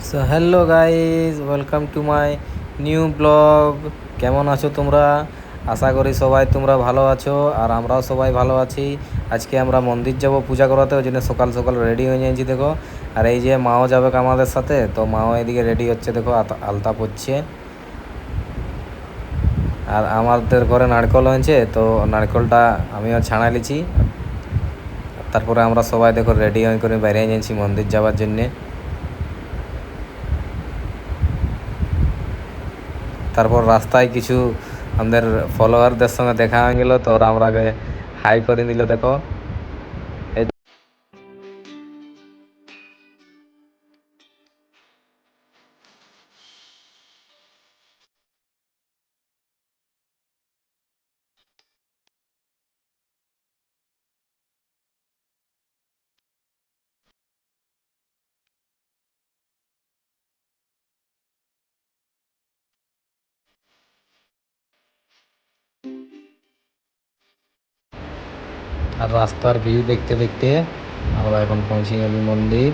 So hello guys, welcome to my new blog. কেমন আছো তোমরা? আশা করি সবাই তোমরা ভালো আছো, আর আমরাও সবাই ভালো আছি। আজকে আমরা মন্দির যাব পূজা করাতে, ওই জন্য সকাল সকাল রেডি হয়ে নিয়েছি দেখো। আর এই যে মাও যাবে আমাদের সাথে, তো মাও এদিকে রেডি হচ্ছে দেখো, আলতা পরছে। আর আমাদের ঘরে নারকেল হয়েছে, তো নারকেলটা আমিও ছাড়া লিছি। তারপরে আমরা সবাই দেখো রেডি হয়ে করে বেরিয়ে নিয়েছি মন্দির যাওয়ার জন্যে। তারপর রাস্তায় কিছু আমাদের ফলোয়ারদের সঙ্গে দেখা হয়ে গেল, তো ওরা আমরাকে হাই করে দিল দেখো। এই আর রাস্তার ভিউ দেখতে দেখতে আমরা এখন পৌঁছে গেলি মন্দির।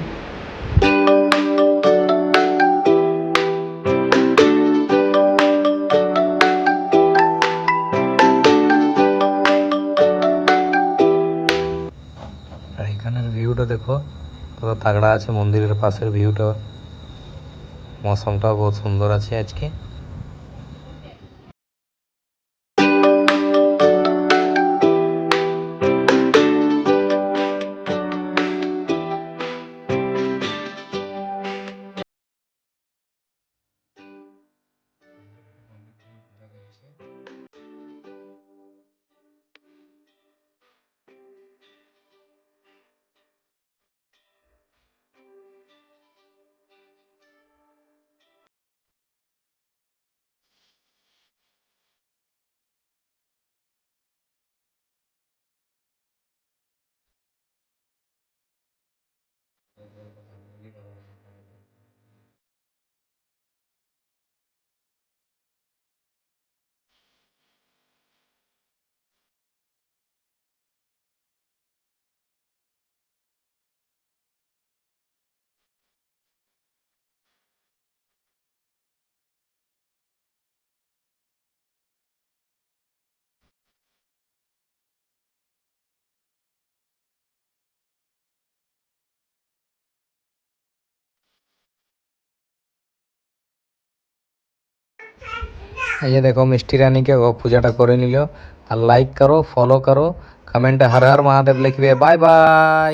আর এখানের ভিউটা দেখো, কত তাগড়া আছে। মন্দিরের পাশের ভিউটা, মৌসমটাও বহুত সুন্দর আছে আজকে। এই যে দেখো মিষ্টি রানীকে ও পূজাটা করে নিল। আর লাইক করো, ফলো করো, কমেন্টে হর হর মহাদেব লিখবে। Bye bye.